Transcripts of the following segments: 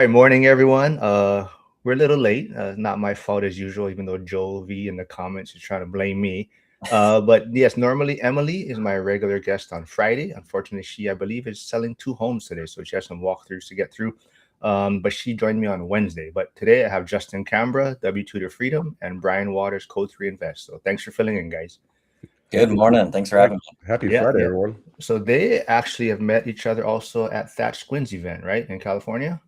All right, morning, everyone. We're a little late. Not my fault as usual, even though Joel V in the comments is trying to blame me. But yes, normally Emily is my regular guest on Friday. Unfortunately, I believe, is selling two homes today, so she has some walkthroughs to get through. But she joined me on Wednesday. But today I have Justin Cambra, W2 to Freedom, and Brian Waters, Code 3 Invest. So thanks for filling in, guys. Good morning. Thanks for having me. Happy Yeah, Friday, yeah. everyone. So they actually have met each other also at Thatch Squin's event, right, in California?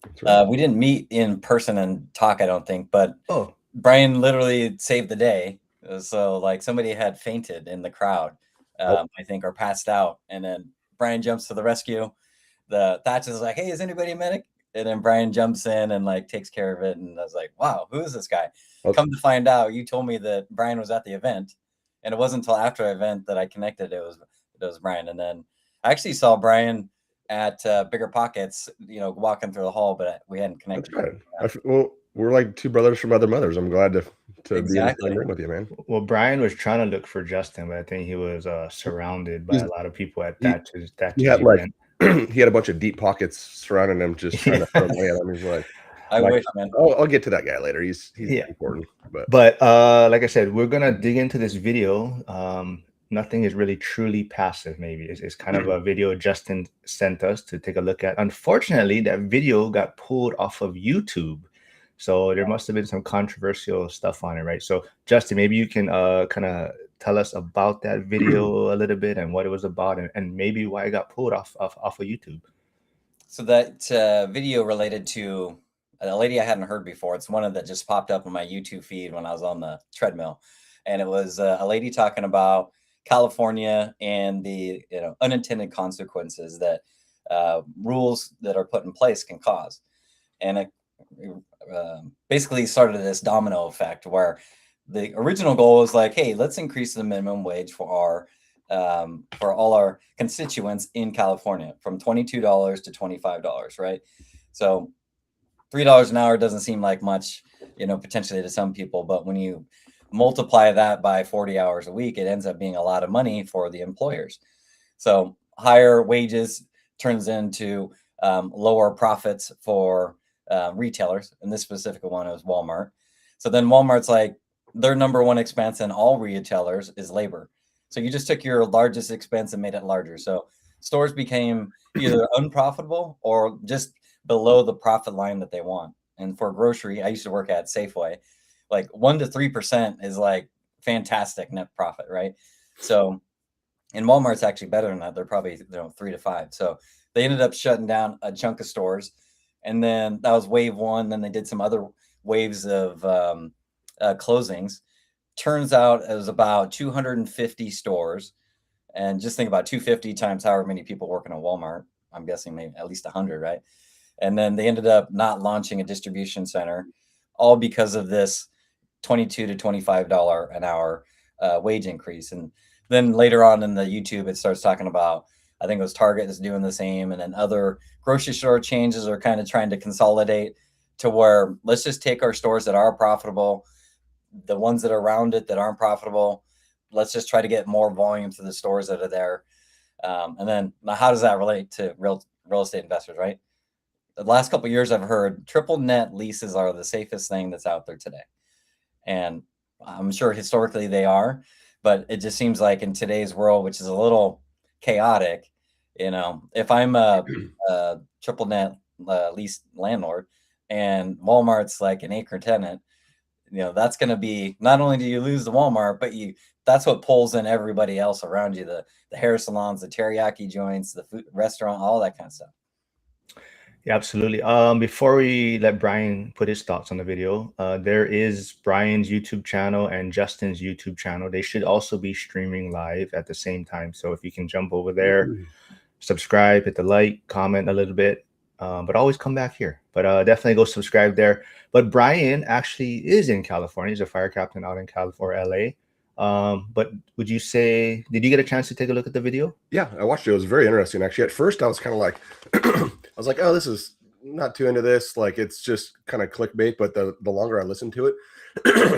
That's right. We didn't meet in person and talk, I don't think, but Oh, Brian literally saved the day. So like somebody had fainted in the crowd, Oh, I think, or passed out. And then Brian jumps to the rescue. The Thatch is like, hey, is anybody a medic? And then Brian jumps in and like takes care of it. And I was like, wow, who is this guy? oh, Come to find out, you told me that Brian was at the event. And it wasn't until after the event that I connected it was Brian. And then I actually saw Brian at Bigger Pockets, walking through the hall, but we hadn't that's connected. right. Well, we're like two brothers from other mothers. I'm glad to be in the Exactly. same room with you, man. well, Brian was trying to look for Justin, but I think he was surrounded by He's, a lot of people at he, he Thatch's had like event. he had a bunch of deep pockets surrounding him, just trying to throw money at him. He's like, I like wish, man. I'll get to that guy later. He's Yeah, important, but but like I said, we're gonna dig into this video. Nothing is really truly passive. Maybe it's kind of a video Justin sent us to take a look at. Unfortunately, that video got pulled off of YouTube, so there must have been some controversial stuff on it, right? So, Justin, maybe you can kind of tell us about that video a little bit and what it was about, and maybe why it got pulled off of YouTube. So that video related to a lady I hadn't heard before. It's one of that just popped up on my YouTube feed when I was on the treadmill, and it was a lady talking about California and the unintended consequences that rules that are put in place can cause, and it basically started this domino effect where the original goal was like, hey, let's increase the minimum wage for all our constituents in California from $22 to $25, right? So $3 an hour doesn't seem like much, potentially to some people, but when you multiply that by 40 hours a week, it ends up being a lot of money for the employers. So higher wages turns into lower profits for retailers. And this specific one was Walmart. So then Walmart's like, their number one expense in all retailers is labor. So you just took your largest expense and made it larger. So stores became either unprofitable or just below the profit line that they want. And for grocery, I used to work at Safeway, like 1 to 3% is like fantastic net profit, right? So and Walmart's actually better than that. They're probably 3 to 5. So they ended up shutting down a chunk of stores, and then that was wave one. Then they did some other waves of closings. Turns out it was about 250 stores, and just think about 250 times however many people working at Walmart. I'm guessing maybe at least 100, right? And then they ended up not launching a distribution center, all because of this $22 to $25 an hour wage increase. And then later on in the YouTube, it starts talking about, I think it was Target is doing the same, and then other grocery store changes are kind of trying to consolidate to where let's just take our stores that are profitable, the ones that are around it that aren't profitable, let's just try to get more volume to the stores that are there. And then now how does that relate to real estate investors, right? The last couple of years I've heard triple net leases are the safest thing that's out there today. And I'm sure historically they are, but it just seems like in today's world, which is a little chaotic, if I'm a triple net lease landlord and Walmart's like an anchor tenant, that's going to be, not only do you lose the Walmart, but that's what pulls in everybody else around you, the hair salons, the teriyaki joints, the food restaurant, all that kind of stuff. Yeah, absolutely. Before we let Brian put his thoughts on the video, there is Brian's YouTube channel and Justin's YouTube channel. They should also be streaming live at the same time. So if you can jump over there, subscribe, hit the like, comment a little bit, but always come back here. But definitely go subscribe there. But Brian actually is in California. He's a fire captain out in California, LA. But would you say, did you get a chance to take a look at the video? Yeah, I watched it. It was very interesting. Actually, at first I was kind of like, I was like, oh, this is not too into this. Like, it's just kind of clickbait. But the longer I listened to it,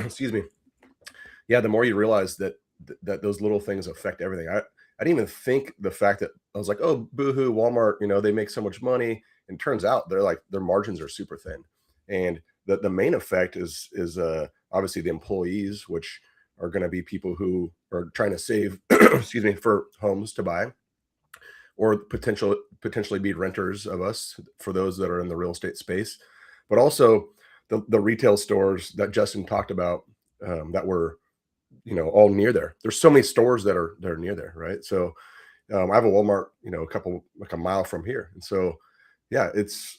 excuse me, yeah, the more you realize that those little things affect everything. I didn't even think the fact that I was like, oh, boohoo, Walmart, they make so much money. And it turns out their margins are super thin. And the main effect is obviously the employees, which are going to be people who are trying to save, excuse me, for homes to buy, or potentially be renters of us for those that are in the real estate space, but also the retail stores that Justin talked about, that were, all near there. There's so many stores that are near there, right? So I have a Walmart, like a mile from here, and so yeah, it's,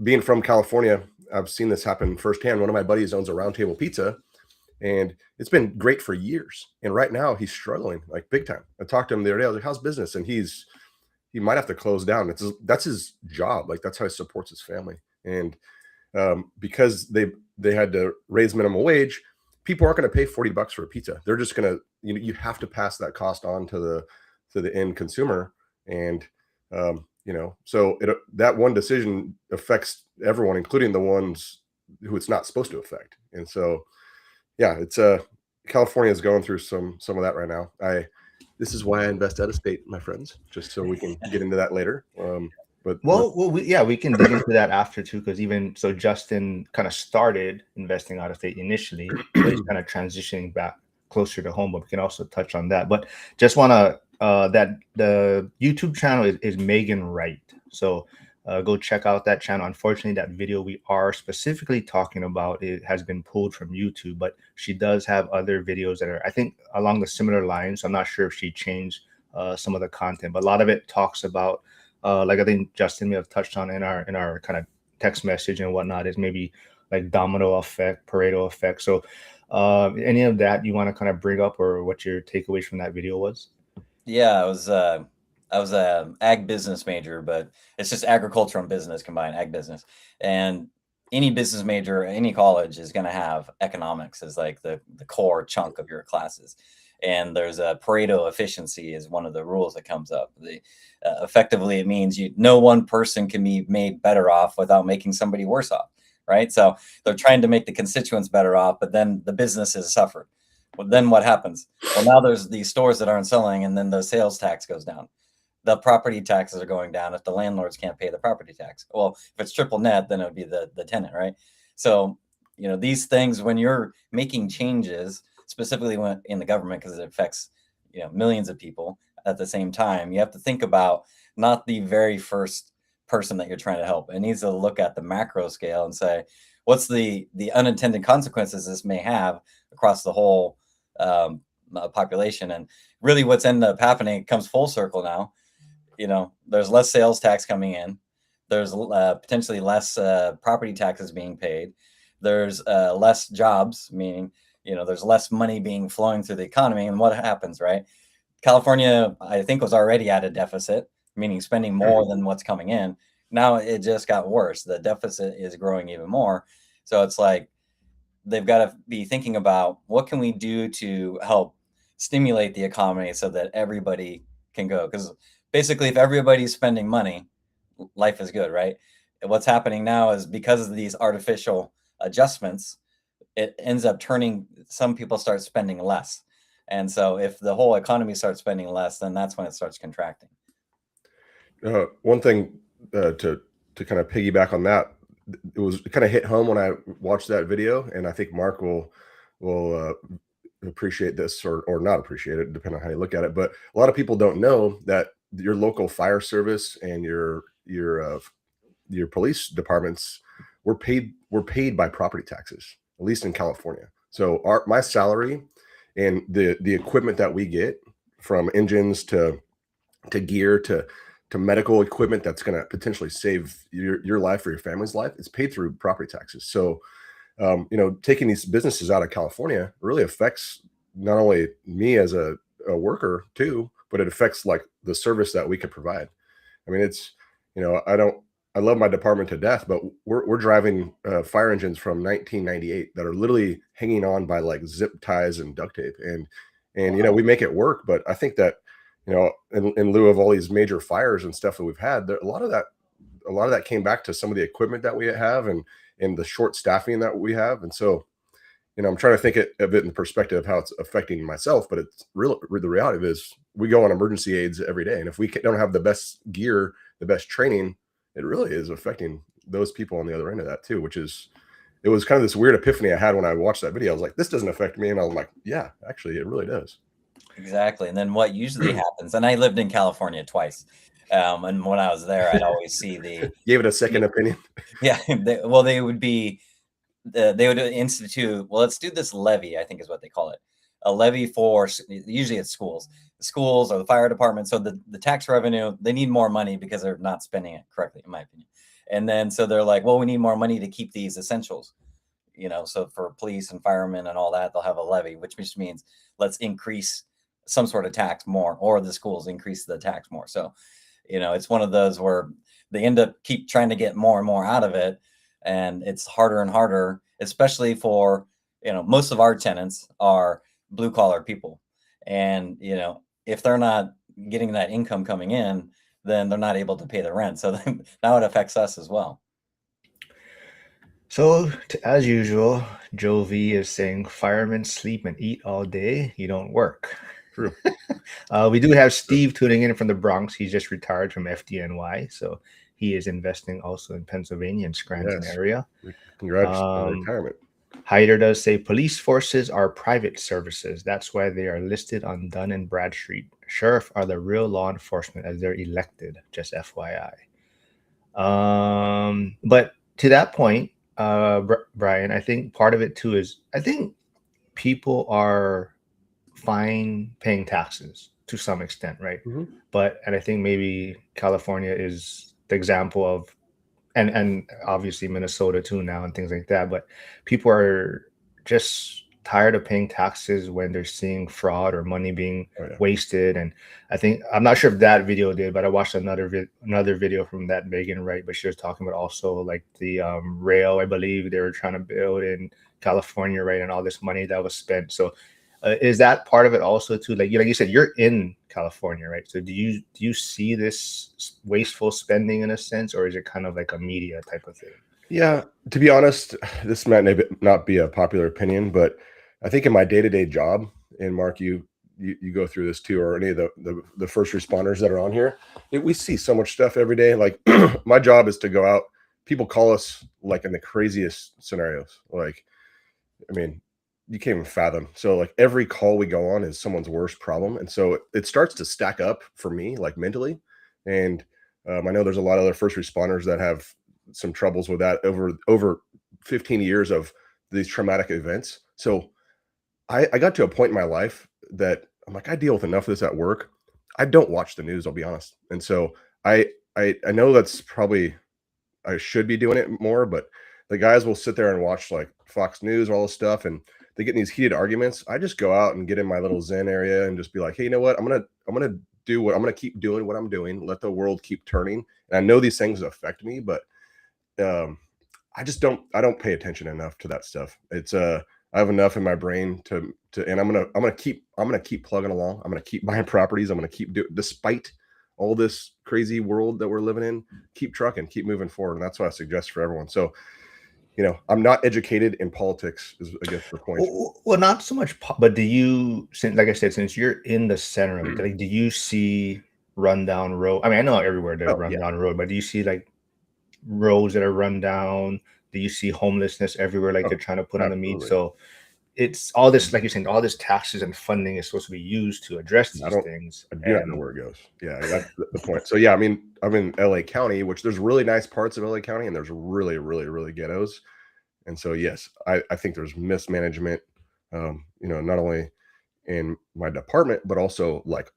being from California, I've seen this happen firsthand. One of my buddies owns a Round Table Pizza, and it's been great for years. And right now he's struggling like big time. I talked to him the other day. I was like, "How's business?" And he might have to close down. That's his job. Like that's how he supports his family. And because they had to raise minimum wage, people aren't going to pay $40 for a pizza. They're just going to, you have to pass that cost on to the end consumer. And so that one decision affects everyone, including the ones who it's not supposed to affect. And so, yeah, it's California is going through some of that right now. This is why I invest out of state, my friends, just so we can get into that later. But we can dig into that after too, because even so, Justin kind of started investing out of state initially, so he's kind of transitioning back closer to home. But we can also touch on that. But just want to that the YouTube channel is Megan Wright, so go check out that channel. Unfortunately, that video we are specifically talking about, it has been pulled from YouTube, but she does have other videos that are, I think, along the similar lines. I'm not sure if she changed some of the content, but a lot of it talks about, like I think Justin may have touched on in our kind of text message and whatnot, is maybe like Domino Effect, Pareto Effect. So any of that you want to kind of bring up, or what your takeaways from that video was? Yeah, I was a ag business major, but it's just agriculture and business combined, ag business. And any business major, any college is going to have economics as like the core chunk of your classes. And there's a Pareto Efficiency is one of the rules that comes up. Effectively, it means no one person can be made better off without making somebody worse off, right? So they're trying to make the constituents better off, but then the businesses suffer. Well, then what happens? Well, now there's these stores that aren't selling, and then the sales tax goes down. The property taxes are going down if the landlords can't pay the property tax. Well, if it's triple net, then it would be the tenant, right? So, these things, when you're making changes, specifically when in the government, because it affects, millions of people at the same time, you have to think about not the very first person that you're trying to help. It needs to look at the macro scale and say, what's the unintended consequences this may have across the whole population. And really what's ended up happening, it comes full circle now. There's less sales tax coming in. There's potentially less property taxes being paid. There's less jobs, meaning, there's less money being flowing through the economy. And what happens, right? California, I think, was already at a deficit, meaning spending more than what's coming in. Now it just got worse. The deficit is growing even more. So it's like they've got to be thinking about what can we do to help stimulate the economy so that everybody can go. Because basically, if everybody's spending money, life is good, right? And what's happening now is because of these artificial adjustments, it ends up turning, some people start spending less. And so if the whole economy starts spending less, then that's when it starts contracting. One thing to kind of piggyback on that, it kind of hit home when I watched that video, and I think Mark will appreciate this or not appreciate it, depending on how you look at it. But a lot of people don't know that your local fire service and your police departments were paid by property taxes, at least in California. So my salary and the equipment that we get, from engines to gear to medical equipment that's going to potentially save your life or your family's life, is paid through property taxes. So taking these businesses out of California really affects not only me as a worker too, but it affects like the service that we could provide. I mean, it's, I love my department to death, but we're driving fire engines from 1998 that are literally hanging on by like zip ties and duct tape. And Wow. we make it work. But I think that, in lieu of all these major fires and stuff that we've had, a lot of that came back to some of the equipment that we have and the short staffing that we have. And so, I'm trying to think of it in the perspective of how it's affecting myself, but it's real. The reality is we go on emergency aids every day. And if we don't have the best gear, the best training, it really is affecting those people on the other end of that too, which is, it was kind of this weird epiphany I had when I watched that video. I was like, this doesn't affect me. And I was like, yeah, actually it really does. Exactly. And then what usually happens, and I lived in California twice. And when I was there, I'd always see the, Gave it a second opinion. yeah, they would be, they would institute, well, let's do this levy, I think is what they call it. A levy for, usually it's schools or the fire department. So the tax revenue, they need more money because they're not spending it correctly, in my opinion. And then, so they're like, well, we need more money to keep these essentials, so for police and firemen and all that, they'll have a levy, which just means let's increase some sort of tax more, or the schools increase the tax more. So, it's one of those where they end up keep trying to get more and more out of it. And it's harder and harder, especially for, most of our tenants are blue collar people. And, if they're not getting that income coming in, then they're not able to pay the rent. So now it affects us as well. So, as usual, Joe V is saying firemen sleep and eat all day. You don't work. True. We do have Steve tuning in from the Bronx. He's just retired from FDNY. So he is investing also in Pennsylvania and Scranton Yes. area. Congrats on retirement. Hyder does say police forces are private services. That's why they are listed on Dun and Bradstreet. Sheriff are the real law enforcement as they're elected, just FYI. But to that point, Brian, I think part of it too is I think people are fine paying taxes to some extent, right? And I think maybe California is the example of, and obviously Minnesota too now and things like that. But people are just tired of paying taxes when they're seeing fraud or money being wasted. And I think, I'm not sure if that video did, but I watched another video from that Megan, right? But she was talking about also like the rail, I believe they were trying to build in California, right? And all this money that was spent. So is that part of it also too? Like you said, you're in California, right? So do you see this wasteful spending in a sense, or is it kind of like a media type of thing? Yeah, to be honest, this might not be a popular opinion, but I think in my day-to-day job, and Mark, you go through this too, or any of the first responders that are on here, we see so much stuff every day. Like my job is to go out. People call us like in the craziest scenarios. Like, I mean, you can't even fathom. So like every call we go on is someone's worst problem. And so it starts to stack up for me, like mentally. And I know there's a lot of other first responders that have some troubles with that over 15 years of these traumatic events. So I got to a point in my life that I'm like, I deal with enough of this at work. I don't watch the news, I'll be honest. And so I know that's probably, I should be doing it more, but the guys will sit there and watch like Fox News, all this stuff, and they get in these heated arguments. I just go out and get in my little Zen area and just be like, hey, you know what? I'm gonna keep doing what I'm doing. Let the world keep turning. And I know these things affect me, but I don't pay attention enough to that stuff. It's I have enough in my brain to and I'm gonna keep plugging along. I'm gonna keep buying properties. I'm gonna keep despite all this crazy world that we're living in, keep trucking, keep moving forward. And that's what I suggest for everyone. So, I'm not educated in politics is, I guess, the point. Well, not so much, but do you, like I said, since you're in the center of it, like, do you see rundown road? I mean, I know everywhere there's rundown road, but do you see like roads that are run down? Do you see homelessness everywhere? Like they're trying to put on the meat. So it's all this, like you're saying, all this taxes and funding is supposed to be used to address these things. I do not know where it goes. Yeah, that's the point. So yeah, I mean, I'm in LA County, which there's really nice parts of LA County, and there's really, really, really ghettos. And so yes, I think there's mismanagement, not only in my department, but also like,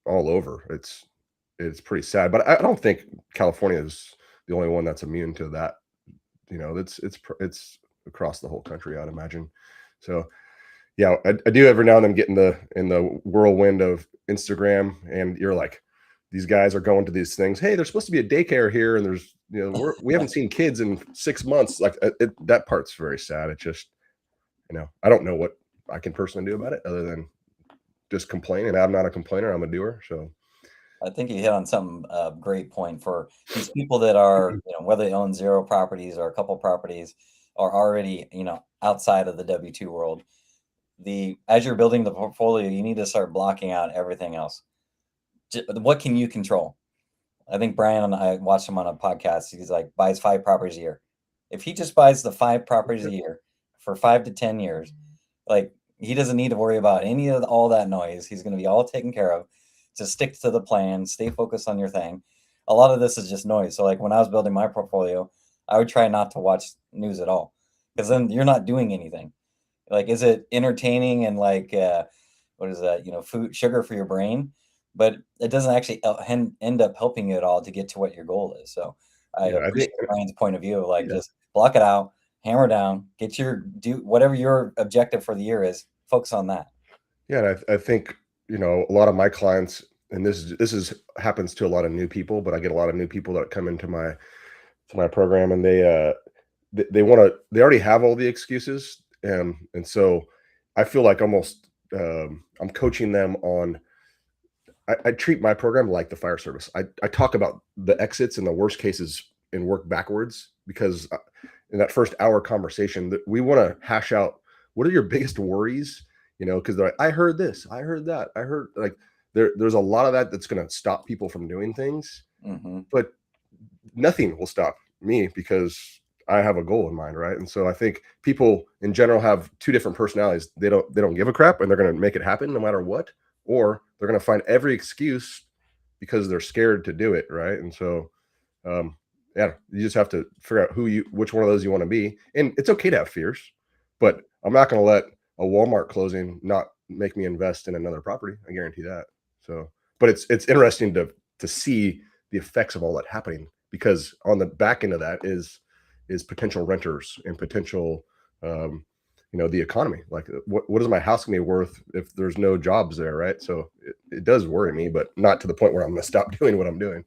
all over. It's pretty sad. But I don't think California is the only one that's immune to that. It's across the whole country, I'd imagine. So yeah, I do every now and then get in the whirlwind of Instagram, and you're like, these guys are going to these things. Hey, there's supposed to be a daycare here, and there's we haven't seen kids in 6 months. Like that part's very sad. It just I don't know what I can personally do about it other than just complain. And I'm not a complainer. I'm a doer. So I think you hit on some great point for these people that are, whether they own 0 properties or a couple properties, are already, outside of the W2 world. As you're building the portfolio, you need to start blocking out everything else. What can you control? I think Brian, I watched him on a podcast. He's like, buys 5 properties a year. If he just buys the 5 properties a year for 5 to 10 years, like he doesn't need to worry about any of all that noise. He's going to be all taken care of. Just stick to the plan, stay focused on your thing. A lot of this is just noise. So like when I was building my portfolio, I would try not to watch news at all, because then you're not doing anything. Like, is it entertaining and like what is that? Food, sugar for your brain, but it doesn't actually end up helping you at all to get to what your goal is. So I Yeah, I think appreciate Brian's point of view. Like, yeah. just block it out, hammer down, do whatever your objective for the year is. Focus on that. Yeah, and I think a lot of my clients, and this is happens to a lot of new people, but I get a lot of new people that come into my program, and they want to, they already have all the excuses, and so I feel like almost I'm coaching them on. I treat my program like the fire service. I talk about the exits and the worst cases and work backwards, because in that first hour conversation that we want to hash out what are your biggest worries, because they're like, I heard this, I heard that, I heard, like, there's a lot of that that's going to stop people from doing things, but nothing will stop me because I have a goal in mind, right? And so I think people in general have two different personalities. They don't give a crap, and they're going to make it happen no matter what, or they're going to find every excuse because they're scared to do it, right? And so yeah, you just have to figure out which one of those you want to be. And it's okay to have fears, but I'm not going to let a Walmart closing not make me invest in another property. I guarantee that. So, but it's interesting to see the effects of all that happening, because on the back end of that is potential renters and potential the economy. Like, what is my house gonna be worth if there's no jobs there, right? So it does worry me, but not to the point where I'm gonna stop doing what I'm doing.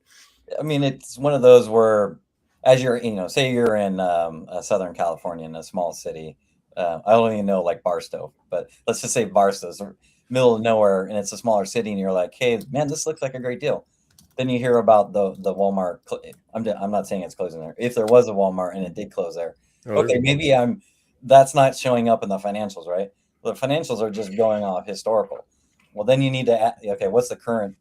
I mean, it's one of those where, as you're, say you're in Southern California in a small city. I don't even know like Barstow, but let's just say Barstow's middle of nowhere and it's a smaller city, and you're like, hey, man, this looks like a great deal. Then you hear about the Walmart. I'm not saying it's closing there. If there was a Walmart and it did close there, okay, maybe that's not showing up in the financials, right? The financials are just going off historical. Well, then you need to okay, what's the current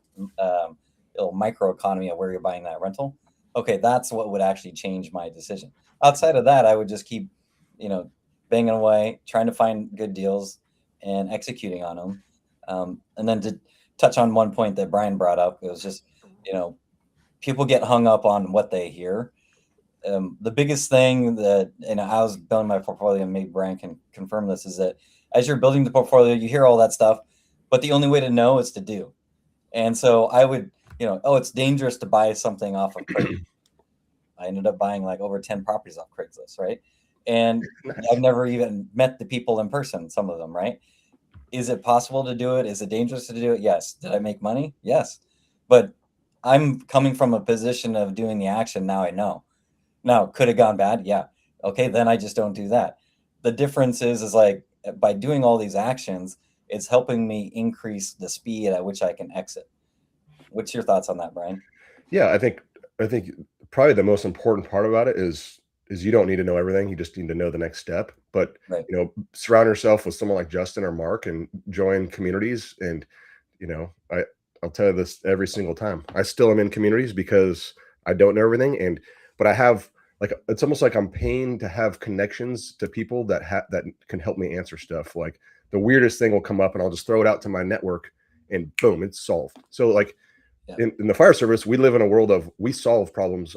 little microeconomy of where you're buying that rental? Okay, that's what would actually change my decision. Outside of that, I would just keep, banging away, trying to find good deals and executing on them. And then to touch on one point that Brian brought up, it was just, people get hung up on what they hear. The biggest thing that, and I was building my portfolio, and maybe Brian can confirm this, is that as you're building the portfolio, you hear all that stuff, but the only way to know is to do. And so I would, oh, it's dangerous to buy something off of Craigslist. I ended up buying like over 10 properties off Craigslist, right? And nice. I've never even met the people in person, some of them, right? Is it possible to do it? Is it dangerous to do it? Yes. Did I make money? Yes. But I'm coming from a position of doing the action. Now I know. Now, could it have gone bad? Yeah. Okay, then I just don't do that. The difference is like, by doing all these actions, it's helping me increase the speed at which I can exit. What's your thoughts on that, Brian? Yeah, I think probably the most important part about it is you don't need to know everything. You just need to know the next step. But right. Surround yourself with someone like Justin or Mark and join communities. And I'll tell you this every single time. I still am in communities because I don't know everything, but I have, like, it's almost like I'm paying to have connections to people that can help me answer stuff. Like, the weirdest thing will come up and I'll just throw it out to my network and boom, it's solved. So like, yeah. In the fire service, we live in a world of, we solve problems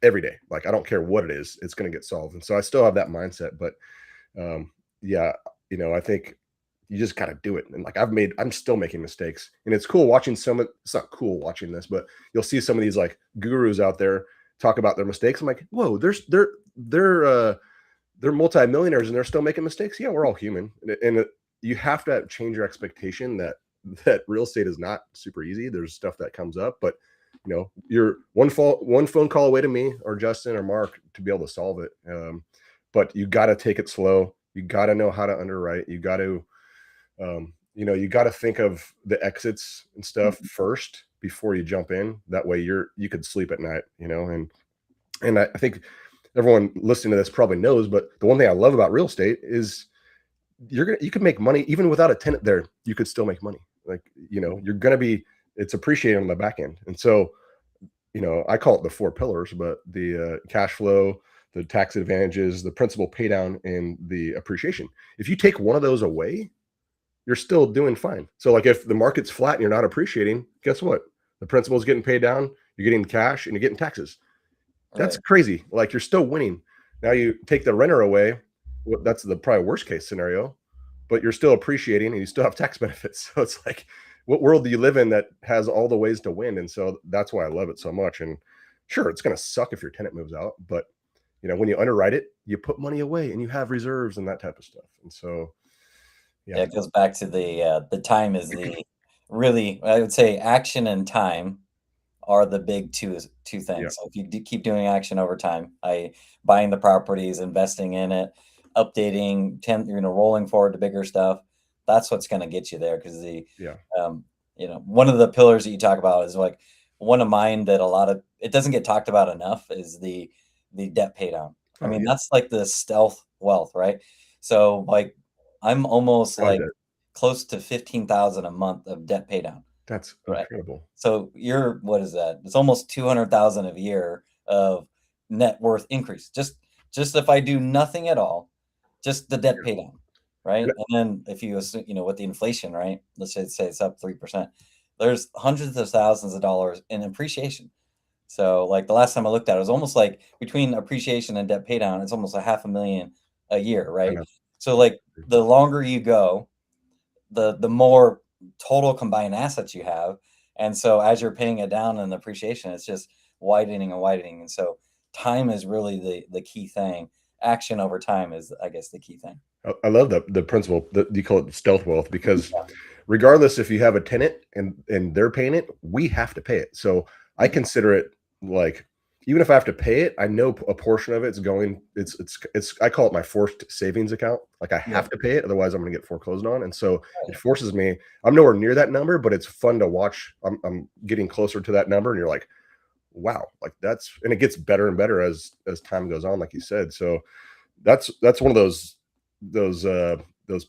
every day. Like, I don't care what it is, it's going to get solved. And so I still have that mindset, but yeah, I think you just got to do it. And like, I'm still making mistakes, and it's cool watching it's not cool watching this, but you'll see some of these like gurus out there talk about their mistakes. I'm like, whoa, they're multimillionaires and they're still making mistakes. Yeah, we're all human. And you have to change your expectation that real estate is not super easy. There's stuff that comes up, but you're one phone call away to me or Justin or Mark to be able to solve it. But you got to take it slow. You got to know how to underwrite. You got to, you got to think of the exits and stuff first before you jump in. That way you could sleep at night, and I think everyone listening to this probably knows, but the one thing I love about real estate is you can make money even without a tenant there. You could still make money. Like, it's appreciated on the back end. And so I call it the 4 pillars, but the cash flow, the tax advantages, the principal pay down, and the appreciation. If you take one of those away, you're still doing fine. So like if the market's flat and you're not appreciating, guess what? The principal is getting paid down, you're getting cash, and you're getting taxes. That's Right. crazy. Like you're still winning. Now you take the renter away, that's the probably worst case scenario, but you're still appreciating and you still have tax benefits. So it's like, what world do you live in that has all the ways to win? And so that's why I love it so much. And sure, it's going to suck if your tenant moves out, but when you underwrite it, you put money away and you have reserves and that type of stuff. And so, Yeah, it goes back to the time is the really, I would say action and time are the big two yeah, things. So if you keep doing action over time, buying the properties, investing in it, updating, rolling forward to bigger stuff, that's what's going to get you there. Because yeah, um, one of the pillars that you talk about is like one of mine that it doesn't get talked about enough is the debt pay down. I oh mean, yeah, that's like the stealth wealth, right? So like I'm almost oh, like close to 15,000 a month of debt pay down. that's Right. incredible. So what is that? It's almost 200,000 a year of net worth increase. Just if I do nothing at all, just the debt pay down, right? And And then if you assume, with the inflation, right? Let's say it's up 3%. There's hundreds of thousands of dollars in appreciation. So like the last time I looked at it, it was almost like between appreciation and debt pay down, it's almost a half a million a year, I right? know. So like the longer you go, the more total combined assets you have, and so as you're paying it down and the appreciation, it's just widening and widening. And so time is really the key thing. Action over time is, I guess, the key thing. I love the principle that you call it stealth wealth, because regardless if you have a tenant and they're paying it, we have to pay it. So I Mhm. consider it like, even if I have to pay it, I know a portion of it's going. It's I call it my forced savings account. Like I Yeah, have to pay it, otherwise I'm going to get foreclosed on. And so it forces me. I'm nowhere near that number, but it's fun to watch. I'm getting closer to that number, and you're like, wow, like and it gets better and better as time goes on, like you said. So that's one of those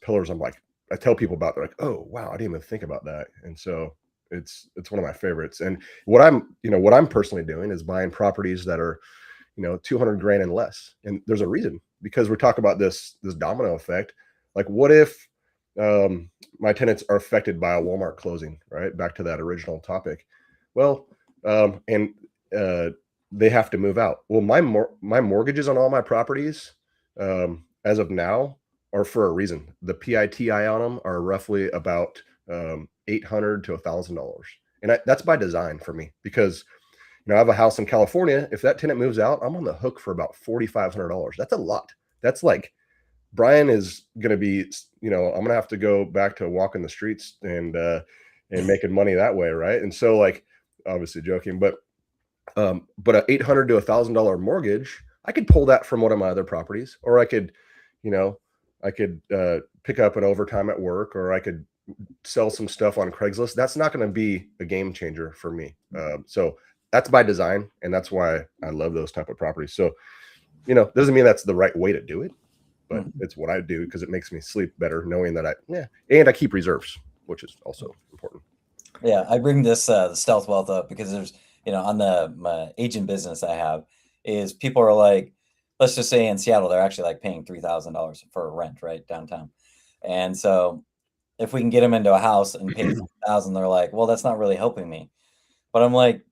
pillars. I'm like, I tell people about. They're like, oh wow, I didn't even think about that. And so it's one of my favorites. And what I'm personally doing is buying properties that are 200 grand and less. And there's a reason, because we're talking about this domino effect. Like, what if my tenants are affected by a Walmart closing, right? Back to that original topic. Well, and they have to move out. Well, my mortgages on all my properties, as of now, are for a reason. The PITI on them are roughly about $800 to $1,000, and that's by design for me, because I have a house in California. If that tenant moves out, I'm on the hook for about $4,500. That's a lot. That's like, Brian is going to be, I'm going to have to go back to walking the streets and making money that way, right? And so, like, obviously joking, but an $800 to $1,000 mortgage, I could pull that from one of my other properties, or I could, you know, pick up an overtime at work, or I could sell some stuff on Craigslist. That's not going to be a game changer for me. So that's by design, and that's why I love those type of properties. So, doesn't mean that's the right way to do it, but Mhm. it's what I do, because it makes me sleep better knowing that and I keep reserves, which is also important. Yeah, I bring this the stealth wealth up because there's on my agent business I have is people are like, let's just say in Seattle they're actually like paying $3,000 for rent right downtown, and so if we can get them into a house and pay 3,000, they're like, well, that's not really helping me. But I'm like,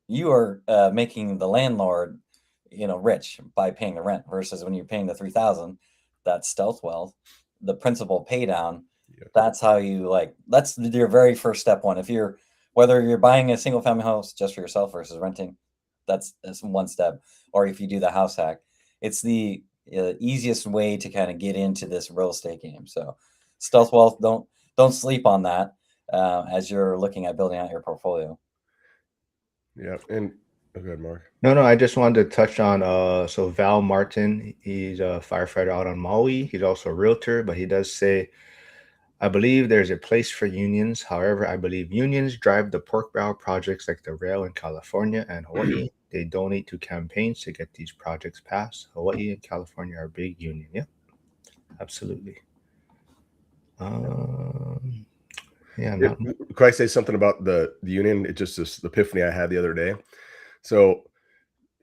you are making the landlord, rich by paying the rent versus when you're paying the 3,000, that's stealth wealth, the principal pay down. Yeah. That's how that's your very first step one. Whether you're buying a single family house just for yourself versus renting, that's one step. Or if you do the house hack, it's the easiest way to kind of get into this real estate game. So stealth wealth, don't sleep on that as you're looking at building out your portfolio. Yeah. And go ahead, Mark. No, I just wanted to touch on so Val Martin, he's a firefighter out on Maui. He's also a realtor, but he does say, I believe there's a place for unions. However, I believe unions drive the pork barrel projects like the rail in California and Hawaii. They donate to campaigns to get these projects passed. Hawaii and California are big union. Yeah, absolutely. Um, yeah, not Could I say something about the union? It just this epiphany I had the other day. So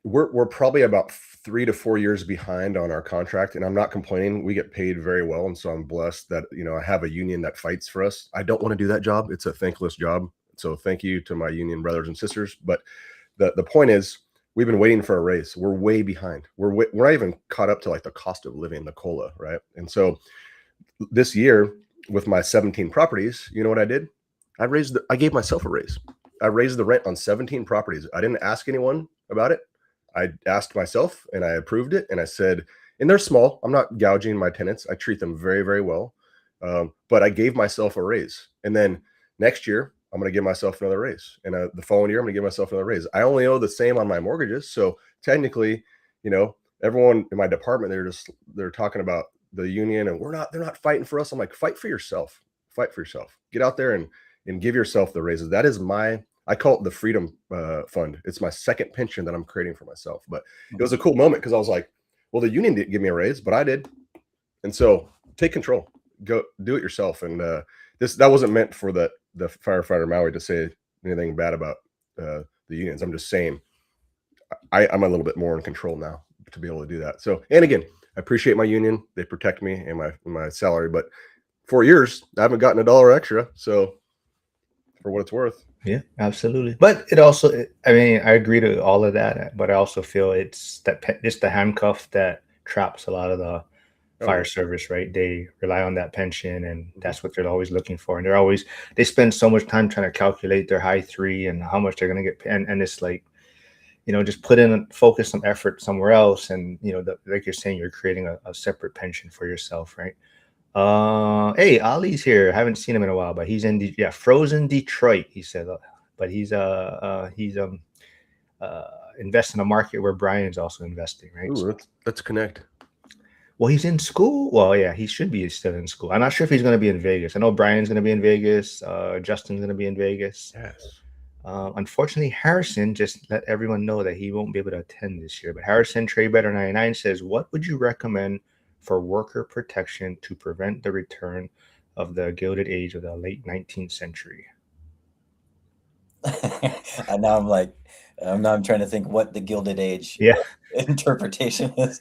we're probably about 3 to 4 years behind on our contract, and I'm not complaining. We get paid very well, and so I'm blessed that, you know, I have a union that fights for us. I don't want to do that job. It's a thankless job. So thank you to my union brothers and sisters. But the point is, we've been waiting for a raise. We're way behind. We're not even caught up to like the cost of living, the COLA, right? And so this year with my 17 properties, you know what I did? I gave myself a raise. I raised the rent on 17 properties. I didn't ask anyone about it. I asked myself and I approved it. And I said, and they're small. I'm not gouging my tenants. I treat them very, very well. But I gave myself a raise. And then next year, I'm going to give myself another raise. And the following year, I'm going to give myself another raise. I only owe the same on my mortgages. So technically, you know, everyone in my department, they're talking about the union and they're not fighting for us. I'm like, fight for yourself. Fight for yourself. Get out there and give yourself the raises. That is I call it the freedom fund. It's my second pension that I'm creating for myself. But it was a cool moment because I was like, well, the union didn't give me a raise, but I did. And so take control, go do it yourself. And that wasn't meant for the firefighter Maui to say anything bad about the unions. I'm just saying I'm a little bit more in control now to be able to do that. So, and again, I appreciate my union. They protect me and my salary, but 4 years, I haven't gotten $1 extra. So for what it's worth. Yeah, absolutely. But it also, I mean, I agree to all of that, but I also feel it's the handcuff that traps a lot of the fire service, right? They rely on that pension, and that's what they're always looking for. And they spend so much time trying to calculate their high three and how much they're going to get. And it's like, you know, just focus some effort somewhere else. And, you know, like you're saying, you're creating a separate pension for yourself, right? Hey, Ali's here. I haven't seen him in a while, but he's in frozen Detroit. He said, but he's investing in a market where Brian's also investing, right? Ooh, let's connect. Well, he's in school. Well, yeah, he should be still in school. I'm not sure if he's going to be in Vegas. I know Brian's going to be in Vegas. Justin's going to be in Vegas. Yes. Unfortunately, Harrison just let everyone know that he won't be able to attend this year. But Harrison Trey Better 99 says, what would you recommend for worker protection to prevent the return of the Gilded Age of the late 19th century? And now I'm trying to think what the Gilded Age interpretation is.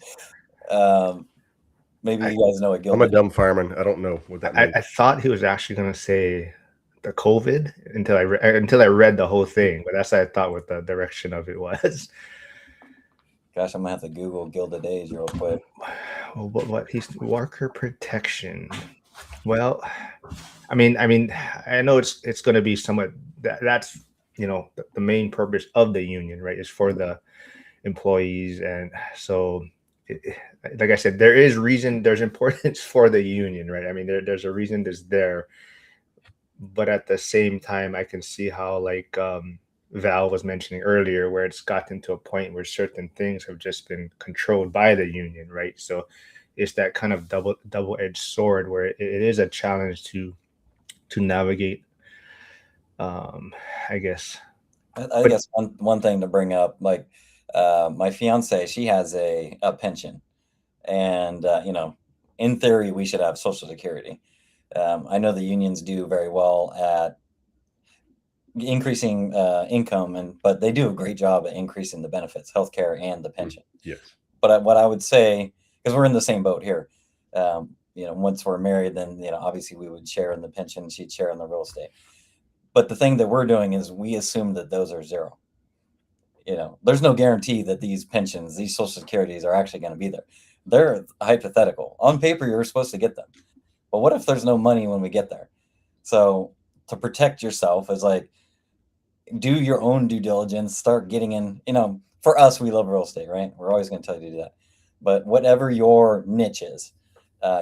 Maybe you guys know what Gilded. I'm a dumb fireman. I don't know what that means. I thought he was actually going to say the COVID until I read the whole thing, but that's what I thought what the direction of it was. Gosh, I'm gonna have to Google Gilded Age real quick. Well, what he's worker protection. Well, I mean, I know it's going to be somewhat that's you know the main purpose of the union, right? Is for the employees, and so like I said, there's importance for the union, right? I mean, there's a reason that's there, but at the same time, I can see how like Val was mentioning earlier, where it's gotten to a point where certain things have just been controlled by the union, right? So it's that kind of double-edged sword where it is a challenge to navigate. I guess. I guess one thing to bring up, like my fiance, she has a pension, and you know, in theory, we should have Social Security. I know the unions do very well at increasing income, but they do a great job at increasing the benefits, healthcare, and the pension. Yes. But what I would say, because we're in the same boat here, you know, once we're married, then you know, obviously we would share in the pension, she'd share in the real estate. But the thing that we're doing is we assume that those are zero. You know, there's no guarantee that these pensions, these Social Securities are actually going to be there. They're hypothetical. On paper, you're supposed to get them. But what if there's no money when we get there? So to protect yourself is like, do your own due diligence, start getting in, you know, for us, we love real estate, right? We're always going to tell you to do that. But whatever your niche is,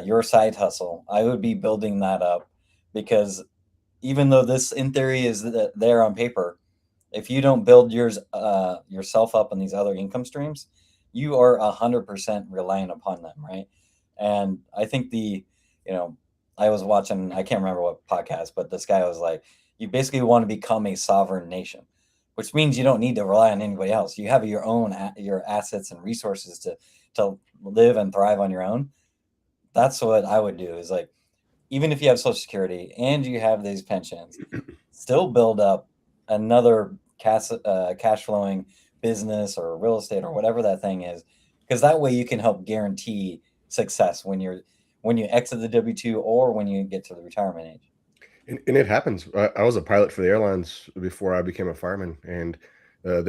your side hustle, I would be building that up, because even though this in theory is there on paper, if you don't build yourself up in these other income streams, you are 100% reliant upon them, right? And I think you know, I was watching, I can't remember what podcast, but this guy was like, you basically want to become a sovereign nation, which means you don't need to rely on anybody else. You have your own your assets and resources to live and thrive on your own. That's what I would do, is like, even if you have Social Security and you have these pensions, still build up another cash flowing business or real estate or whatever that thing is, because that way you can help guarantee success when you exit the W-2 or when you get to the retirement age. And it happens. I was a pilot for the airlines before I became a fireman, and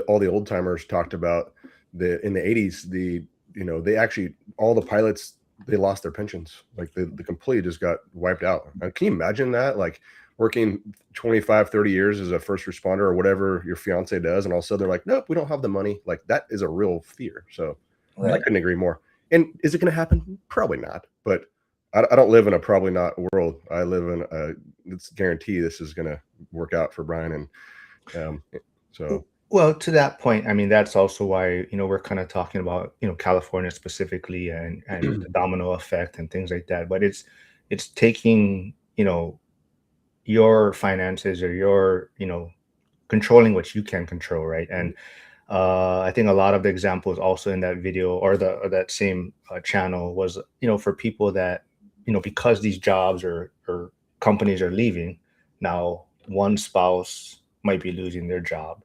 all the old timers talked about in the 80s. They actually, all the pilots, they lost their pensions. Like the completely just got wiped out. Can you imagine that? Like working 25, 30 years as a first responder or whatever your fiance does, and all of a sudden they're like, nope, we don't have the money. Like that is a real fear. So I Right. couldn't agree more. And is it going to happen? Probably not. But I don't live in a probably not world. I live in a, it's guarantee this is going to work out for Brian. And so, Well, to that point, I mean, that's also why, we're kind of talking about, California specifically and the domino effect and things like that. But it's taking, your finances or your, controlling what you can control, right? And I think a lot of the examples also in that video or that same channel was, for people that, because these jobs or companies are leaving, now one spouse might be losing their job.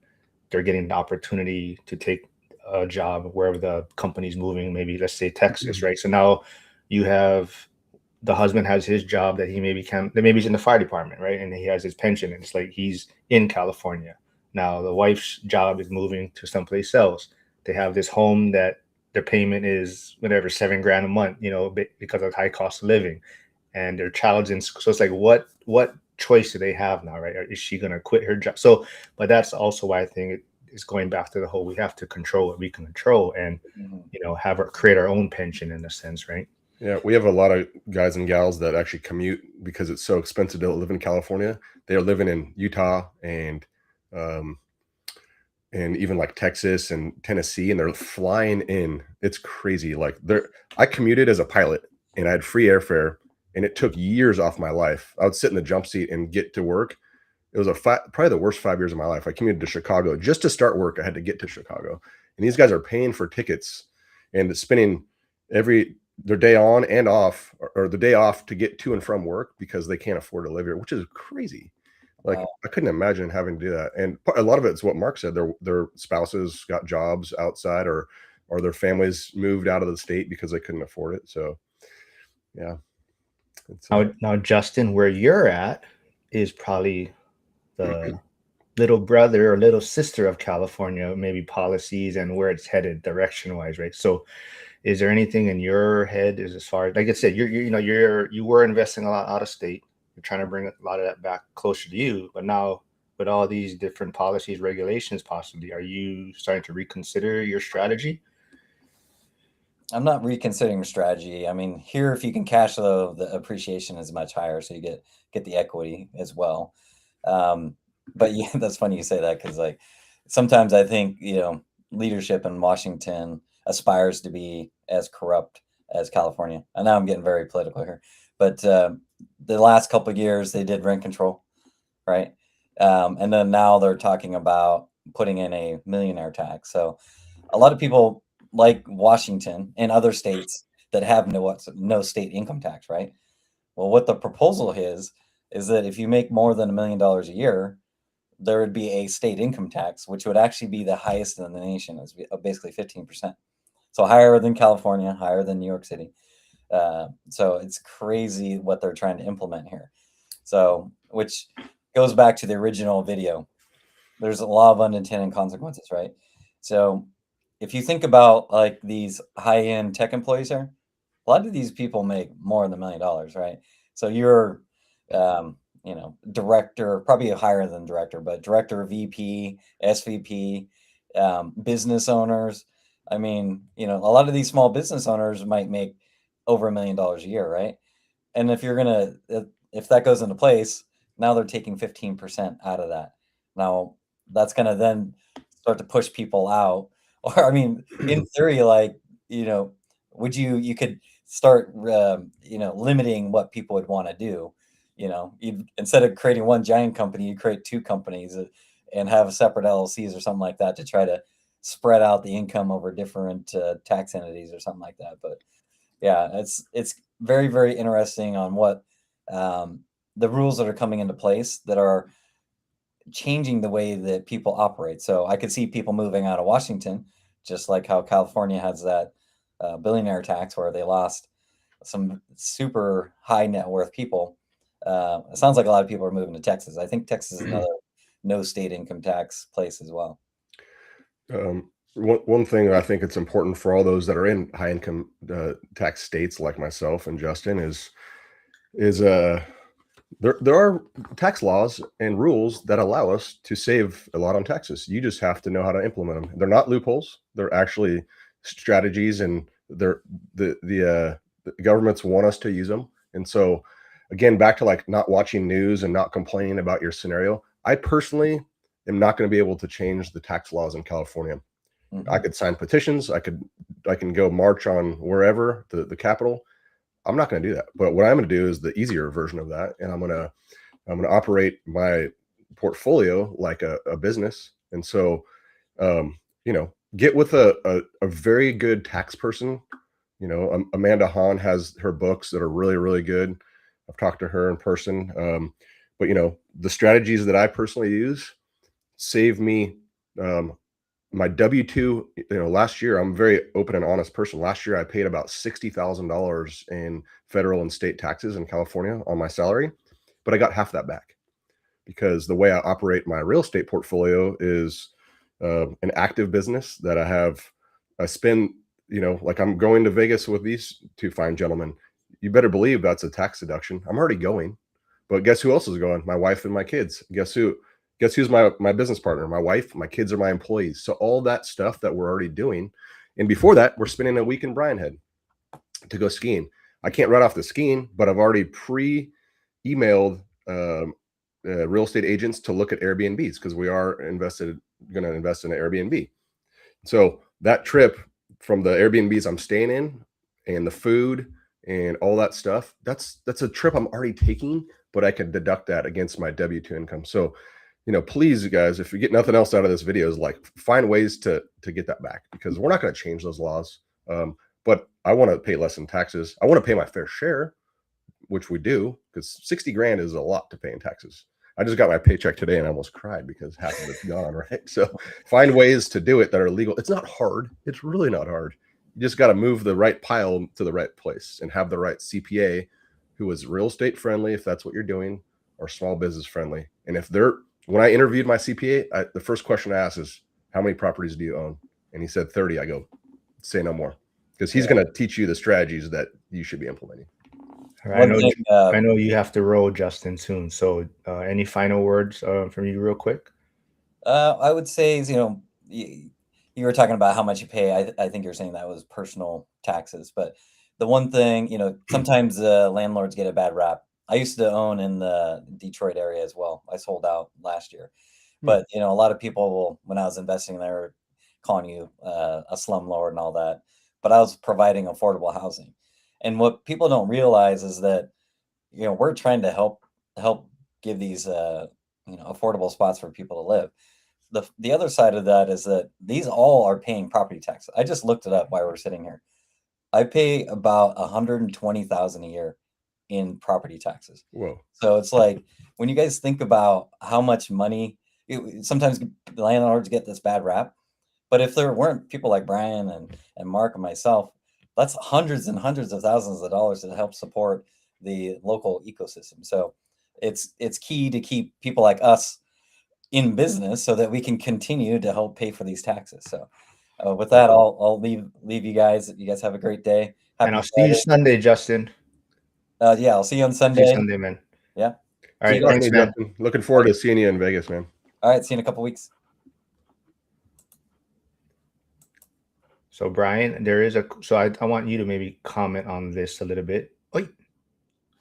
They're getting the opportunity to take a job wherever the company's moving, maybe let's say Texas, right? So now you have the husband has his job that he maybe can that maybe he's in the fire department, right? And he has his pension and it's like he's in California. Now the wife's job is moving to someplace else. They have this home that their payment is whatever, 7 grand a month, because of high cost of living. And their child's in school. So it's like what choice do they have now, right? Or is she gonna quit her job? So, but that's also why I think it is going back to the whole we have to control what we can control and have our create our own pension in a sense, right? yeah, we have a lot of guys and gals that actually commute because it's so expensive to live in California. They are living in Utah um, and even like Texas and Tennessee, and they're flying in. It's crazy. Like I commuted as a pilot, and I had free airfare, and it took years off my life. I would sit in the jump seat and get to work. It was probably the worst 5 years of my life. I commuted to Chicago just to start work. I had to get to Chicago, and these guys are paying for tickets and spending their day on and off, or the day off to get to and from work because they can't afford to live here, which is crazy. Like I couldn't imagine having to do that. And a lot of it's what Mark said. Their spouses got jobs outside, or their families moved out of the state because they couldn't afford it. So yeah, it's Now, Justin, where you're at is probably the little brother or little sister of California, maybe policies and where it's headed direction wise, right? So is there anything in your head as far as, like I said, you were investing a lot out of state. You're trying to bring a lot of that back closer to you, but now with all these different policies, regulations, possibly, are you starting to reconsider your strategy? I'm not reconsidering strategy. I mean, here, if you can cash flow, the appreciation is much higher, so you get the equity as well. But yeah, that's funny you say that because like sometimes I think leadership in Washington aspires to be as corrupt as California. And now I'm getting very political here, but the last couple of years they did rent control, right? And then now they're talking about putting in a millionaire tax. So a lot of people like Washington and other states that have no state income tax, right? Well, what the proposal is that if you make more than $1 million a year, there would be a state income tax, which would actually be the highest in the nation, is basically 15%. So higher than California, higher than New York City. So it's crazy what they're trying to implement here. So, which goes back to the original video. There's a lot of unintended consequences, right? So if you think about like these high-end tech employees here, a lot of these people make more than $1 million, right? So you're, director, probably higher than director, but director, VP, SVP, business owners. I mean, a lot of these small business owners might make over $1 million a year, right? And if that goes into place, now they're taking 15% out of that. Now that's gonna then start to push people out. Or I mean, in theory, like you could start limiting what people would want to do. Instead of creating one giant company, you create two companies and have separate LLCs or something like that to try to spread out the income over different tax entities or something like that. But yeah, it's very, very interesting on what the rules that are coming into place that are changing the way that people operate. So I could see people moving out of Washington, just like how California has that billionaire tax where they lost some super high net worth people. It sounds like a lot of people are moving to Texas. I think Texas is another no state income tax place as well. One thing I think it's important for all those that are in high income tax states like myself and Justin is there are tax laws and rules that allow us to save a lot on taxes. You just have to know how to implement them. They're not loopholes. They're actually strategies, and the governments want us to use them. And so, again, back to like not watching news and not complaining about your scenario. I personally am not going to be able to change the tax laws in California. I could sign petitions. I can go march on wherever the capital. I'm not going to do that. But what I'm going to do is the easier version of that, and I'm going to operate my portfolio like a business. And so, get with a very good tax person. Amanda Hahn has her books that are really, really good. I've talked to her in person. But the strategies that I personally use save me my W2. Last year, I'm a very open and honest person. Last year, I paid about $60,000 in federal and state taxes in California on my salary, but I got half that back because the way I operate my real estate portfolio is an active business that I spend, like I'm going to Vegas with these two fine gentlemen. You better believe that's a tax deduction. I'm already going, but guess who else is going? My wife and my kids. Guess who's my business partner? My wife, my kids are my employees. So all that stuff that we're already doing. And before that, we're spending a week in Bryan Head to go skiing. I can't write off the skiing, but I've already emailed real estate agents to look at Airbnbs because we are going to invest in an Airbnb. So that trip from the Airbnbs I'm staying in and the food and all that stuff, that's a trip I'm already taking, but I could deduct that against my W2 income. So please, you guys, if you get nothing else out of this video, is like find ways to get that back, because we're not going to change those laws. But I want to pay less in taxes. I want to pay my fair share, which we do, because 60 grand is a lot to pay in taxes. I just got my paycheck today and I almost cried because half of it's gone, right? So find ways to do it that are legal. It's not hard. It's really not hard. You just got to move the right pile to the right place and have the right CPA who is real estate friendly, if that's what you're doing, or small business friendly. And when I interviewed my CPA, the first question I asked is, how many properties do you own? And he said 30. I go, say no more, because he's going to teach you the strategies that you should be implementing. I know you have to roll, Justin, soon. So any final words from you real quick? I would say, you were talking about how much you pay. I think you're saying that was personal taxes. But the one thing, sometimes landlords get a bad rap. I used to own in the Detroit area as well. I sold out last year. But, a lot of people when I was investing there, calling you a slumlord and all that. But I was providing affordable housing. And what people don't realize is that, we're trying to help give these, affordable spots for people to live. The other side of that is that these all are paying property tax. I just looked it up while we're sitting here. I pay about $120,000 a year in property taxes. Whoa. So it's like, when you guys think about how much money, sometimes the landlords get this bad rap, but if there weren't people like Brian and Mark and myself, that's hundreds and hundreds of thousands of dollars to help support the local ecosystem. So it's key to keep people like us in business so that we can continue to help pay for these taxes. So with that, I'll leave you guys. You guys have a great day. And I'll see you Sunday, Justin. Yeah, I'll see you on Sunday. Sunday, man. Yeah. All right. Thanks, man. Justin. Looking forward to seeing you in Vegas, man. All right. See you in a couple weeks. So Brian, I want you to maybe comment on this a little bit.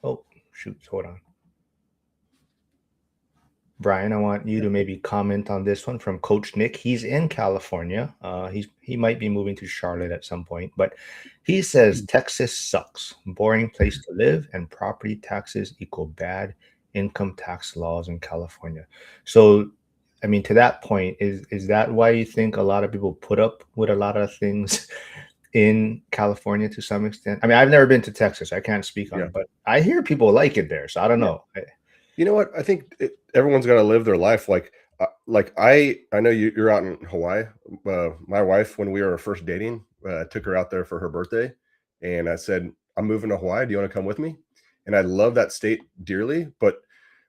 Oh, shoot. Hold on. Brian, I want you to maybe comment on this one from Coach Nick. He's in California. He might be moving to Charlotte at some point, but he says Texas sucks. Boring place to live, and property taxes equal bad income tax laws in California. So, I mean, to that point, is that why you think a lot of people put up with a lot of things in California to some extent? I mean, I've never been to Texas. I can't speak on it, but I hear people like it there. So I don't know. You know what? I think everyone's got to live their life. Like I know you're out in Hawaii. My wife, when we were first dating, took her out there for her birthday, and I said, "I'm moving to Hawaii. Do you want to come with me?" And I love that state dearly, but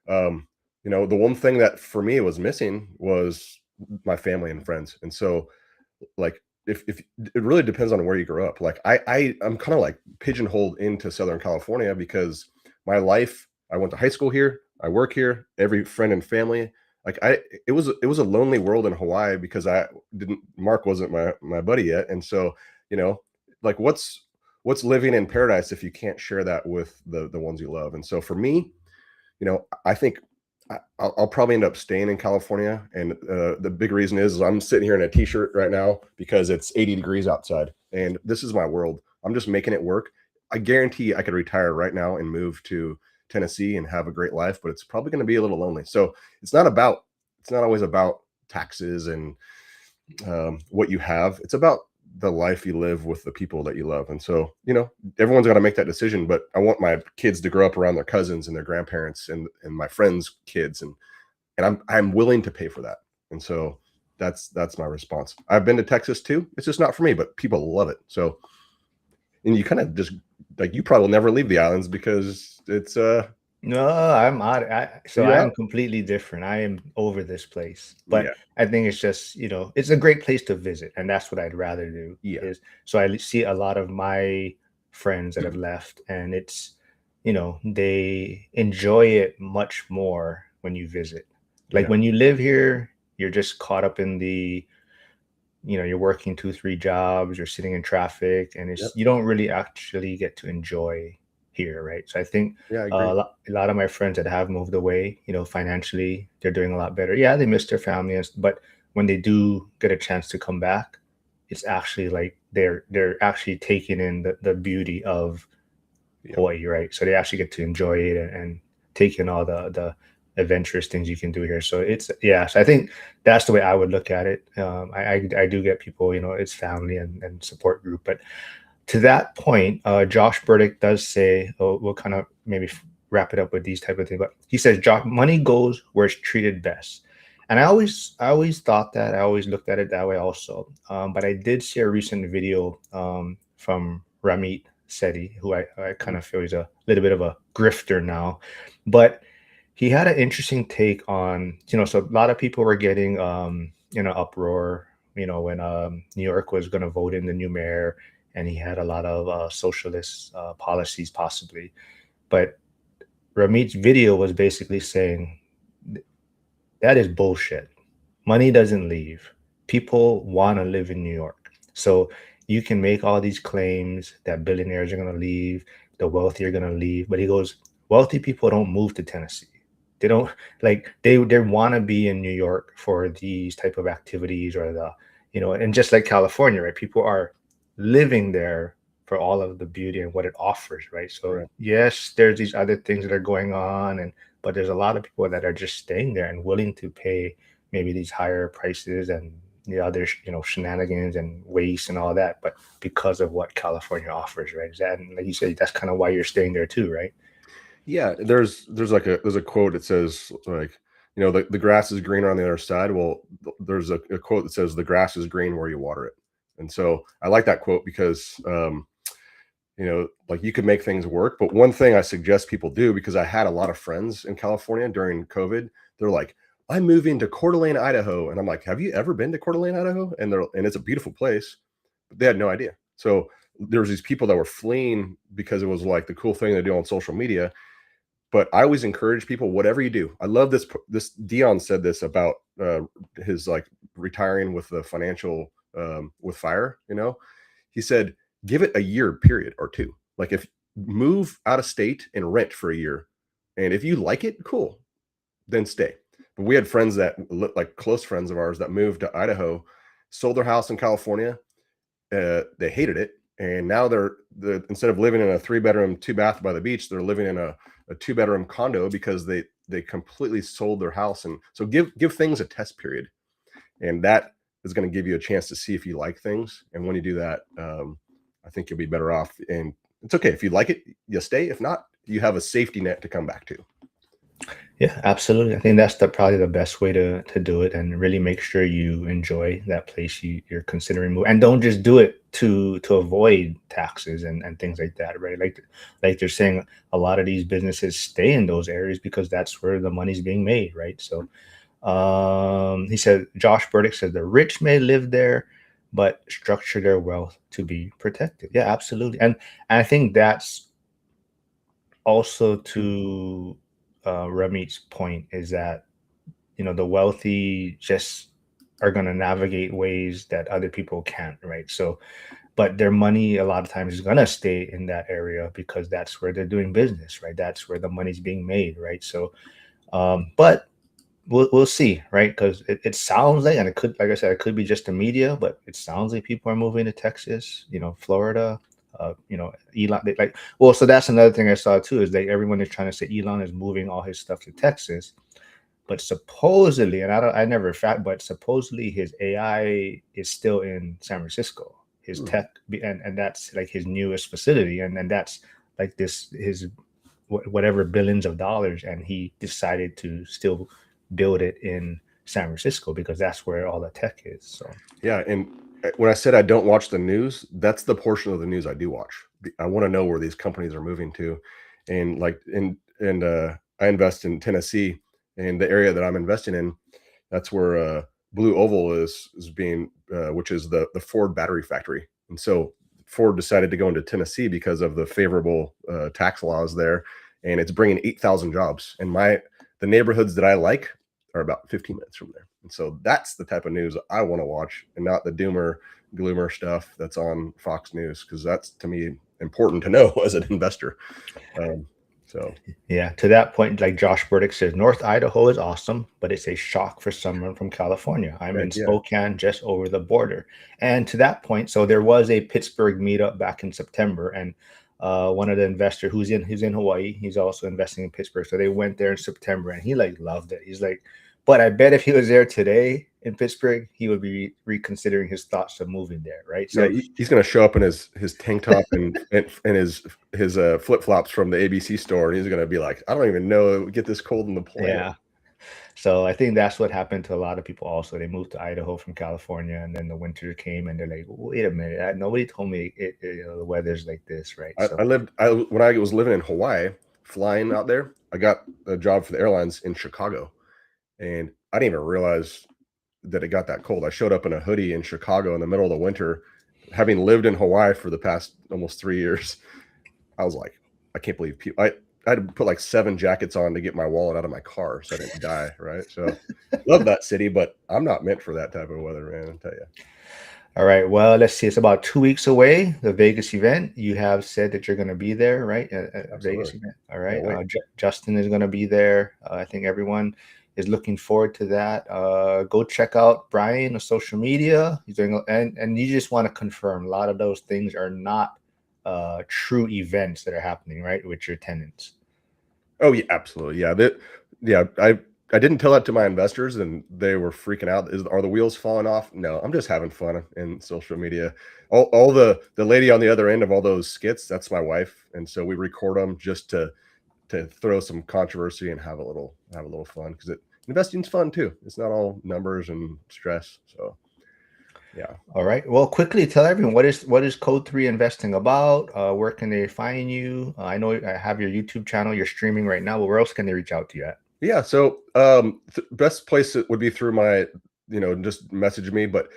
the one thing that for me was missing was my family and friends. And so, like, if it really depends on where you grew up. Like I'm kind of like pigeonholed into Southern California because my life, I went to high school here, I work here, every friend and family. Like it was a lonely world in Hawaii because Mark wasn't my buddy yet. And so, you know, like what's living in paradise if you can't share that with the ones you love? And so for me, I think I'll probably end up staying in California. And the big reason is I'm sitting here in a t-shirt right now because it's 80 degrees outside and this is my world. I'm just making it work. I guarantee I could retire right now and move to Tennessee and have a great life, but it's probably going to be a little lonely. So it's not always about taxes and what you have. It's about the life you live with the people that you love. And so, everyone's got to make that decision, but I want my kids to grow up around their cousins and their grandparents and my friends' kids. And I'm willing to pay for that. And so that's my response. I've been to Texas too. It's just not for me, but people love it. So, and you kind of just like, you probably will never leave the islands because it's No, I'm out. So you're I out. am completely different. I am over this place, Yeah. but I think it's just, it's a great place to visit, and that's what I'd rather do. Yeah. So I see a lot of my friends that have left, and it's, they enjoy it much more when you visit. Like Yeah. when you live here, you're just caught up in you're working 2, 3 jobs, you're sitting in traffic, and Yep. you don't really actually get to enjoy here, right? So I think Yeah, I agree. a lot of my friends that have moved away, financially, they're doing a lot better. Yeah, they miss their families, but when they do get a chance to come back, it's actually like they're actually taking in the beauty of Yeah. Hawaii, right? So they actually get to enjoy it and take in all the adventurous things you can do here. So so I think that's the way I would look at it. I do get people, it's family and support group, but to that point, Josh Burdick does say, we'll kind of maybe wrap it up with these type of things, but he says, Josh, money goes where it's treated best. And I always thought that. I always looked at it that way also. But I did see a recent video from Ramit Sethi, who I kind of feel is a little bit of a grifter now. But he had an interesting take on, so a lot of people were getting in an uproar, when New York was going to vote in the new mayor, and he had a lot of socialist policies possibly. But Ramit's video was basically saying that is bullshit. Money doesn't leave. People want to live in New York. So you can make all these claims that billionaires are going to leave, the wealthy are going to leave. But he goes, wealthy people don't move to Tennessee. They don't like they want to be in New York for these type of activities or and just like California, right? People are living there for all of the beauty and what it offers, right? So Right. yes, there's these other things that are going on, but there's a lot of people that are just staying there and willing to pay maybe these higher prices and the other shenanigans and waste and all that, but because of what California offers, right? Is that, and like you said, that's kind of why you're staying there too, right? Yeah, there's a quote that says like, the grass is greener on the other side. Well, there's a quote that says the grass is green where you water it. And so I like that quote because like you could make things work. But one thing I suggest people do, because I had a lot of friends in California during COVID, they're like, I'm moving to Coeur d'Alene, Idaho. And I'm like, have you ever been to Coeur d'Alene, Idaho? And it's a beautiful place, but they had no idea. So there was these people that were fleeing because it was like the cool thing to do on social media. But I always encourage people, whatever you do. I love this Dion said this about his like retiring with the financial with F.I.R.E. He said, give it a year period or two. Like if move out of state and rent for a year, and if you like it, cool, then stay. But we had friends that like close friends of ours that moved to Idaho, sold their house in California. They hated it, and now they're instead of living in a 3-bedroom 2-bath by the beach, they're living in a 2-bedroom condo because they completely sold their house. And so give things a test period, and that is going to give you a chance to see if you like things. And when you do that, I think you'll be better off. And it's okay if you like it, you stay. If not, you have a safety net to come back to. Yeah, absolutely. I think that's probably the best way to do it, and really make sure you enjoy that place you're considering moving, and don't just do it to avoid taxes and things like that, right? Like they're saying, a lot of these businesses stay in those areas because that's where the money's being made, right? So he said, Josh Burdick said, the rich may live there, but structure their wealth to be protected. Yeah, absolutely. And I think that's also to Ramit's point, is that the wealthy just are going to navigate ways that other people can't, right? So, but their money a lot of times is going to stay in that area because that's where they're doing business, right? That's where the money's being made, right? So, but we'll see, right? Because it sounds like, and it could, like I said, it could be just the media, but it sounds like people are moving to Texas, Florida, Elon. Well, so that's another thing I saw too, is that everyone is trying to say Elon is moving all his stuff to Texas, but supposedly, and I never fact, but supposedly his AI is still in San Francisco, his tech, and that's like his newest facility, and that's like this his whatever billions of dollars, and he decided to still build it in San Francisco because that's where all the tech is. So Yeah, and when I said I don't watch the news, that's the portion of the news I do watch. I want to know where these companies are moving to, and I invest in Tennessee, and the area that I'm investing in, that's where Blue Oval is being, which is the Ford battery factory, and so Ford decided to go into Tennessee because of the favorable tax laws there, and it's bringing 8,000 jobs. And the neighborhoods that I like are about 15 minutes from there. And so that's the type of news I want to watch, and not the doomer gloomer stuff that's on Fox News, because that's, to me, important to know as an investor. So yeah, to that point, like Josh Burdick says, North Idaho is awesome, but it's a shock for someone from California. I'm in yeah, Spokane, just over the border. And to that point, so there was a Pittsburgh meetup back in September, and one of the investor who's in Hawaii, he's also investing in Pittsburgh. So they went there in September, and he like loved it. He's like, but I bet if he was there today in Pittsburgh, he would be reconsidering his thoughts of moving there, right? yeah, So he's going to show up in his tank top and his flip flops from the ABC store, and he's going to be like, I don't even know it would get this cold in the planet. yeah. So I think that's what happened to a lot of people also. They moved to Idaho from California, and then the winter came, and they're like, wait a minute, nobody told me the weather's like this, right? So When I was living in Hawaii, flying out there, I got a job for the airlines in Chicago, and I didn't even realize that it got that cold. I showed up in a hoodie in Chicago in the middle of the winter, having lived in Hawaii for the past almost 3 years. I was like, I can't believe people. I had to put like 7 jackets on to get my wallet out of my car so I didn't die. Right. So love that city, but I'm not meant for that type of weather, man. I'll tell you. all right, well, let's see. It's about 2 weeks away, the Vegas event. You have said that you're going to be there, right? At Vegas event. All right. Justin is going to be there. I think everyone is looking forward to that. Go check out Brian on social media. He's doing, and you just want to confirm a lot of those things are not true events that are happening, right, with your tenants. Oh yeah, absolutely. Yeah. I didn't tell that to my investors, and they were freaking out. Are the wheels falling off? No, I'm just having fun in social media. All the lady on the other end of all those skits, that's my wife, and so we record them just to throw some controversy and have a little fun, because investing's fun too. It's not all numbers and stress. So yeah. All right. Well, quickly tell everyone, what is Code 3 Investing about? Where can they find you? I know I have your YouTube channel. You're streaming right now, but where else can they reach out to you at? Yeah. So best place would be through my, just message me. But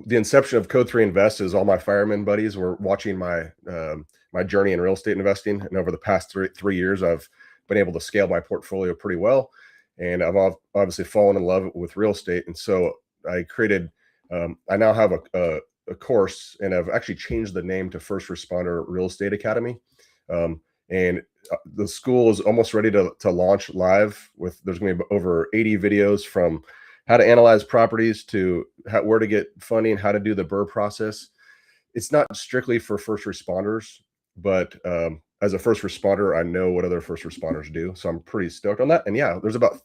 the inception of Code 3 Invest is all my fireman buddies were watching my my journey in real estate investing, and over the past three years, I've been able to scale my portfolio pretty well, and I've obviously fallen in love with real estate, and so I created. I now have a course, and I've actually changed the name to First Responder Real Estate Academy, and the school is almost ready to launch live. There's going to be over 80 videos from how to analyze properties to where to get funding, how to do the BRRRR process. It's not strictly for first responders, but as a first responder, I know what other first responders do, so I'm pretty stoked on that. And yeah, there's about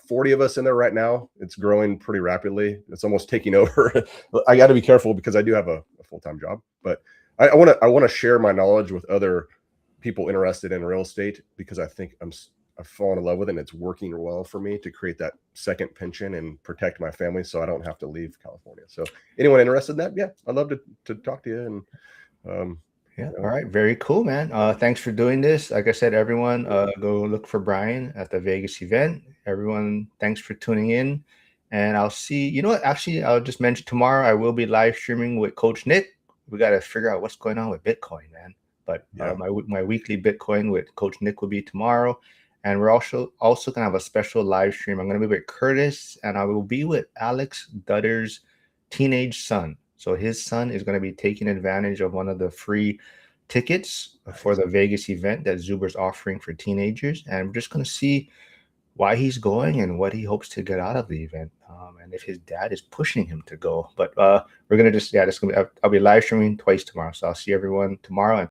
40 of us in there right now. It's growing pretty rapidly. It's almost taking over. I got to be careful because I do have a full-time job, but I want to share my knowledge with other people interested in real estate, because I think I've fallen in love with it, and it's working well for me to create that second pension and protect my family so I don't have to leave California. So anyone interested in that, yeah, I'd love to talk to you. And yeah, all right, very cool, man. Thanks for doing this. Like I said, everyone, go look for Brian at the Vegas event. Everyone, thanks for tuning in. And I'll see, you know what, actually, I'll just mention tomorrow I will be live streaming with Coach Nick. We got to figure out what's going on with Bitcoin, man. But Yeah. my weekly Bitcoin with Coach Nick will be tomorrow. And we're also gonna have a special live stream. I'm gonna be with Curtis, and I will be with Alex Dutter's teenage son. So his son is gonna be taking advantage of one of the free tickets for the Vegas event that Zuber's offering for teenagers, and we're just gonna see why he's going and what he hopes to get out of the event, and if his dad is pushing him to go. But we're gonna just, yeah, I'll be live streaming twice tomorrow. So I'll see everyone tomorrow. And